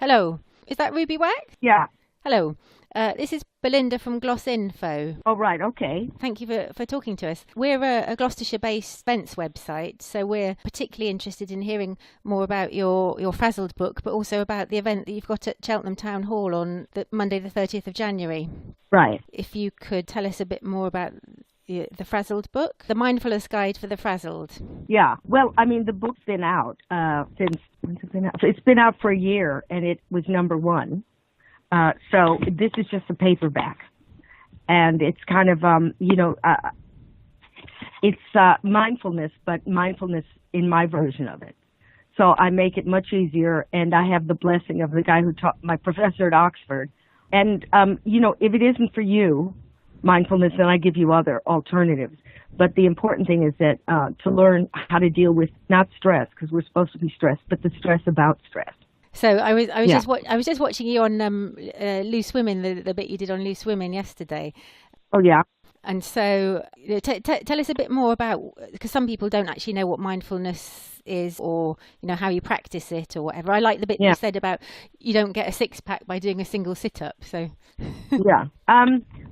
Hello. Is that Ruby Wack? Yeah. Hello. This is Belinda from Gloss Info. Oh, right. Okay. Thank you for talking to us. We're a Gloucestershire-based events website, so we're particularly interested in hearing more about your Frazzled book, but also about the event that you've got at Cheltenham Town Hall on Monday the 30th of January. Right. If you could tell us a bit more about the Frazzled book, the Mindfulness Guide for the Frazzled. Yeah. Well, I mean, the book's been out since, when's it been out? So it's been out for a year, and it was number one. So this is just a paperback. And it's kind of, it's mindfulness, but mindfulness in my version of it. So I make it much easier, and I have the blessing of the guy who taught, my professor at Oxford. And, if it isn't for you, mindfulness, then I give you other alternatives. But the important thing is that to learn how to deal with not stress, because we're supposed to be stressed, but the stress about stress. So I was just watching you on Loose Women, the bit you did on Loose Women yesterday. Oh yeah. And so tell us a bit more about, because some people don't actually know what mindfulness is, or how you practice it or whatever. I like the bit you said about you don't get a six-pack by doing a single sit-up. So yeah.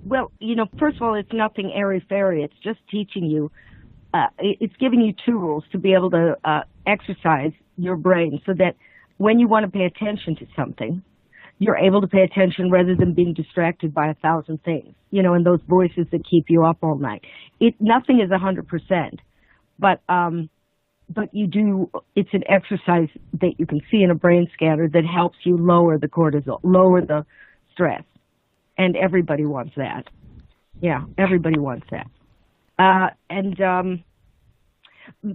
Well, first of all, it's nothing airy-fairy. It's just teaching you. It's giving you tools to be able to exercise your brain so that when you want to pay attention to something, you're able to pay attention rather than being distracted by 1,000 things, and those voices that keep you up all night. Nothing is 100%, but you do, it's an exercise that you can see in a brain scanner that helps you lower the cortisol, lower the stress. And everybody wants that. Yeah, everybody wants that.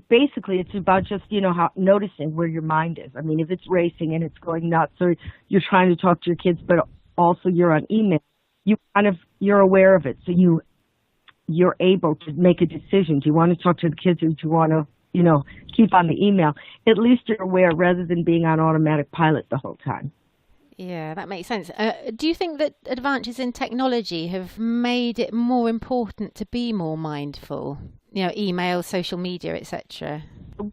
Basically, it's about just, how noticing where your mind is. I mean, if it's racing and it's going nuts, or you're trying to talk to your kids, but also you're on email, you're aware of it. So you're able to make a decision. Do you want to talk to the kids, or do you want to, keep on the email? At least you're aware rather than being on automatic pilot the whole time. Yeah, that makes sense. Do you think that advances in technology have made it more important to be more mindful? Email, social media, etc.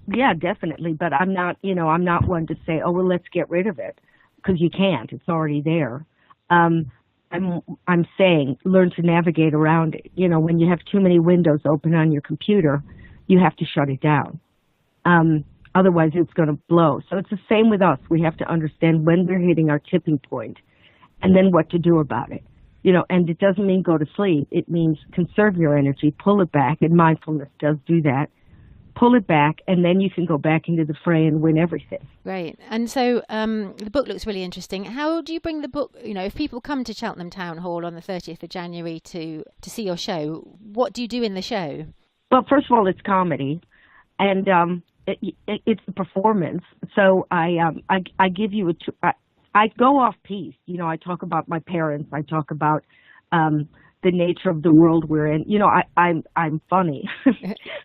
Yeah, definitely. But I'm not one to say, oh, well, let's get rid of it, because you can't. It's already there. I'm saying learn to navigate around it. When you have too many windows open on your computer, you have to shut it down. Otherwise, it's going to blow. So it's the same with us. We have to understand when we're hitting our tipping point and then what to do about it. And it doesn't mean go to sleep. It means conserve your energy, pull it back, and mindfulness does do that. Pull it back, and then you can go back into the fray and win everything. Right. And so the book looks really interesting. How do you bring the book, if people come to Cheltenham Town Hall on the 30th of January to see your show, what do you do in the show? Well, first of all, it's comedy, and it's a performance. So I give you I go off piece. I talk about my parents. I talk about the nature of the world we're in. I'm funny.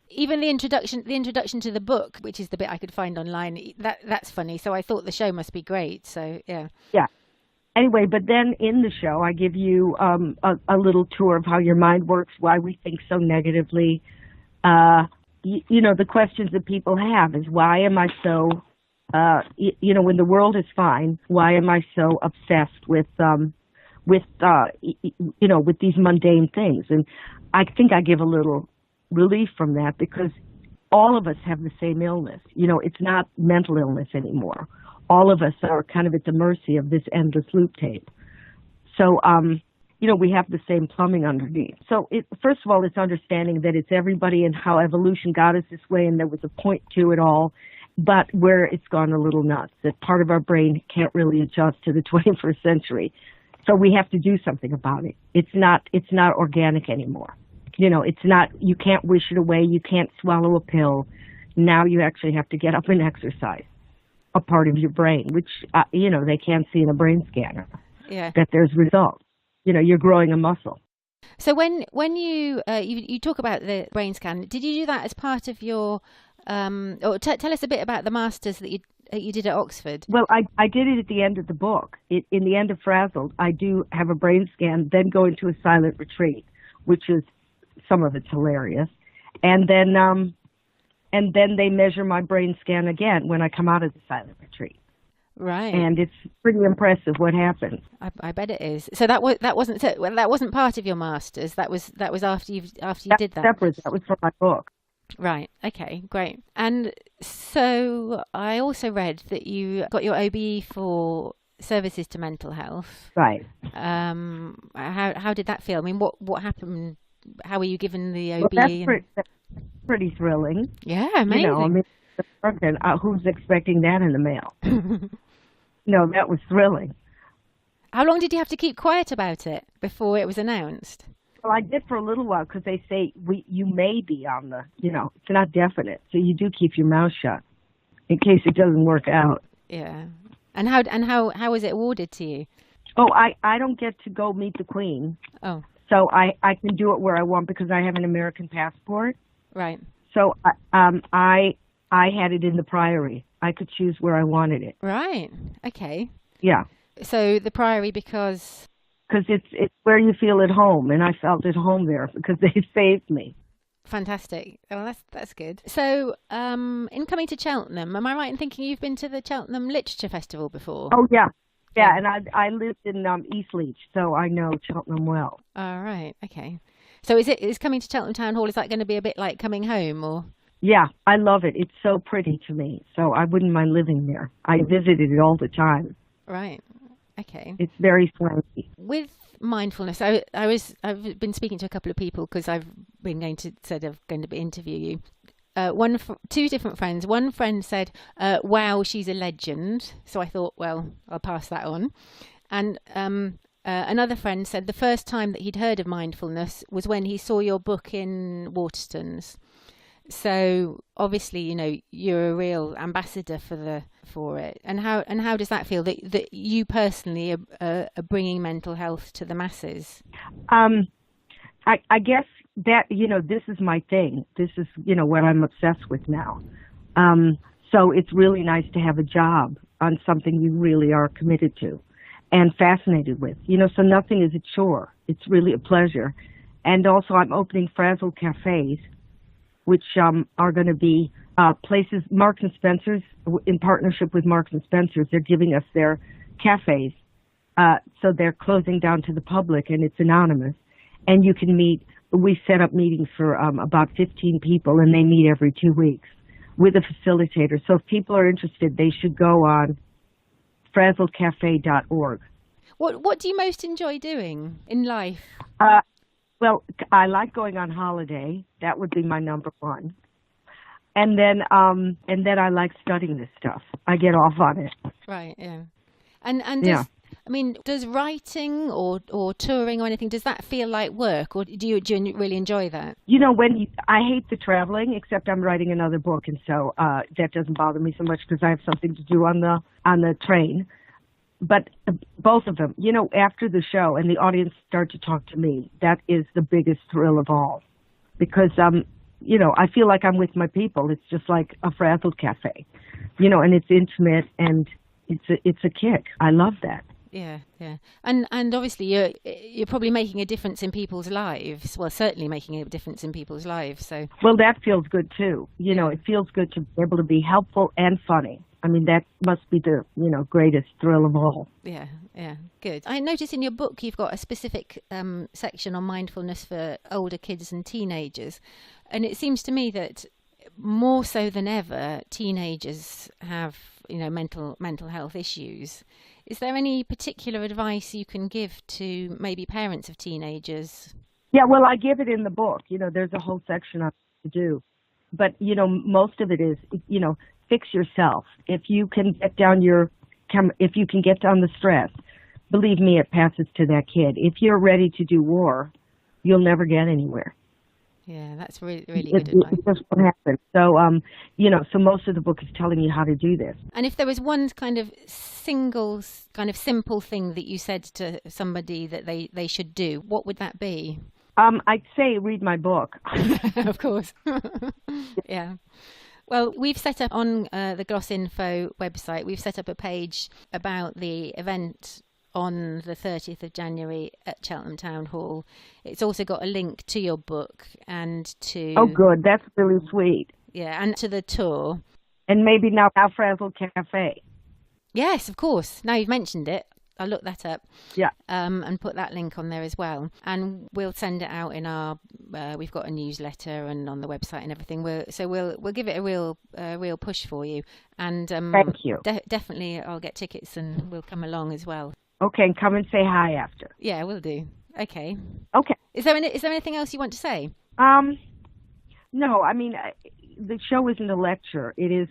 Even the introduction to the book, which is the bit I could find online, that's funny. So I thought the show must be great. So yeah. Yeah. Anyway, but then in the show, I give you a little tour of how your mind works, why we think so negatively. The questions that people have is, why am I so, when the world is fine, why am I so obsessed with these mundane things? And I think I give a little relief from that, because all of us have the same illness. It's not mental illness anymore. All of us are kind of at the mercy of this endless loop tape. So, we have the same plumbing underneath. So first of all, it's understanding that it's everybody and how evolution got us this way, and there was a point to it all, but where it's gone a little nuts, that part of our brain can't really adjust to the 21st century. So we have to do something about it. It's not organic anymore. It's not, you can't wish it away. You can't swallow a pill. Now you actually have to get up and exercise a part of your brain, which, they can't see in a brain scanner. Yeah. That there's results. You're growing a muscle. So when you talk about the brain scan, did you do that as part of your, or tell us a bit about the masters that you did at Oxford? Well, I did it at the end of the book. In the end of Frazzled, I do have a brain scan, then go into a silent retreat, which is, some of it's hilarious. And then they measure my brain scan again when I come out of the silent retreat. Right. and it's pretty impressive what happens. I bet it is. So that wasn't part of your masters. That was after you That's did that. separate. That was for my book. Right. Okay. Great. And so I also read that you got your OBE for services to mental health. Right. How did that feel? I mean, what happened? How were you given the Well, OBE? that's pretty thrilling. Yeah, You know, I amazing. mean, who's expecting that in the mail? No, that was thrilling. How long did you have to keep quiet about it before it was announced? Well, I did for a little while because they say you may be on the, it's not definite, so you do keep your mouth shut in case it doesn't work out. Yeah. And how was it awarded to you? Oh, I don't get to go meet the Queen, Oh, so I can do it where I want because I have an American passport. right. So I had it in the Priory. I could choose where I wanted it. Right. Okay. Yeah, So the Priory because because it's where you feel at home, and I felt at home there because they saved me. fantastic. Well, that's good. So, in coming to Cheltenham, am I right in thinking you've been to the Cheltenham Literature Festival before? Oh yeah, Yeah. and I lived in East Leach, so I know Cheltenham well. All right. Okay. So is coming to Cheltenham Town Hall, is that going to be a bit like coming home or? Yeah, I love it. It's so pretty to me, so I wouldn't mind living there. I visited it all the time. Right. Okay. It's very swanky. With mindfulness, I've been speaking to a couple of people because I've been going to interview you. Two different friends. One friend said, "Wow, she's a legend." So I thought, well, I'll pass that on. And another friend said the first time that he'd heard of mindfulness was when he saw your book in Waterstones. So obviously, you're a real ambassador for it. And how does that feel that you personally are bringing mental health to the masses? I guess that this is my thing. This is what I'm obsessed with now. So it's really nice to have a job on something you really are committed to and fascinated with. So nothing is a chore. It's really a pleasure. And also, I'm opening Frazzled cafes, which are going to be places, Marks and Spencer's, in partnership with Marks and Spencer's. They're giving us their cafes. So they're closing down to the public, and it's anonymous. And you can meet, we set up meetings for about 15 people, and they meet every 2 weeks with a facilitator. So if people are interested, they should go on frazzledcafe.org. What do you most enjoy doing in life? Well, I like going on holiday. That would be my number one. And then I like studying this stuff. I get off on it. Right, yeah. And Yeah. does writing or touring or anything, does that feel like work, or do you really enjoy that? I hate the traveling, except I'm writing another book, and so that doesn't bother me so much because I have something to do on the train. But both of them, after the show and the audience start to talk to me, that is the biggest thrill of all. Because, I feel like I'm with my people. It's just like a Frazzled cafe, and it's intimate and it's a kick. I love that. Yeah, yeah. And obviously you're probably making a difference in people's lives. Well, certainly making a difference in people's lives. So. Well, that feels good too. It feels good to be able to be helpful and funny. I mean, that must be the, greatest thrill of all. Yeah, yeah, good. I noticed in your book you've got a specific section on mindfulness for older kids and teenagers. And it seems to me that more so than ever, teenagers have, mental health issues. Is there any particular advice you can give to maybe parents of teenagers? Yeah, well, I give it in the book. There's a whole section on what to do. But, most of it is, fix yourself. If you can get down the stress, believe me, it passes to that kid. If you're ready to do war, you'll never get anywhere. Yeah, that's really, really good advice. It's just what happens. So, so most of the book is telling you how to do this. And if there was one kind of simple thing that you said to somebody that they should do, what would that be? I'd say read my book. Of course. Yeah. Well, we've set up on the Gloss Info website, we've set up a page about the event on the 30th of January at Cheltenham Town Hall. It's also got a link to your book and to... Oh, good. That's really sweet. Yeah, and to the tour. And maybe now Frazzled Cafe. Yes, of course. Now you've mentioned it, I'll look that up. Yeah. And put that link on there as well. And we'll send it out in our. We've got a newsletter and on the website and everything. We'll give it a real push for you. And Thank you. Definitely, I'll get tickets and we'll come along as well. Okay, and come and say hi after. Yeah, we'll do. Okay. Okay. Is there anything else you want to say? No, I mean, the show isn't a lecture. It is,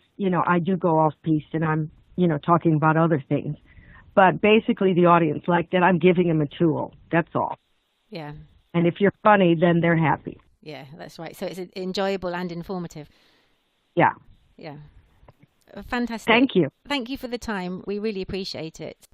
I do go off piece and I'm, talking about other things. But basically the audience liked it. I'm giving them a tool. That's all. Yeah. And if you're funny, then they're happy. Yeah, that's right. So it's enjoyable and informative. Yeah. Yeah. Fantastic. Thank you. Thank you for the time. We really appreciate it.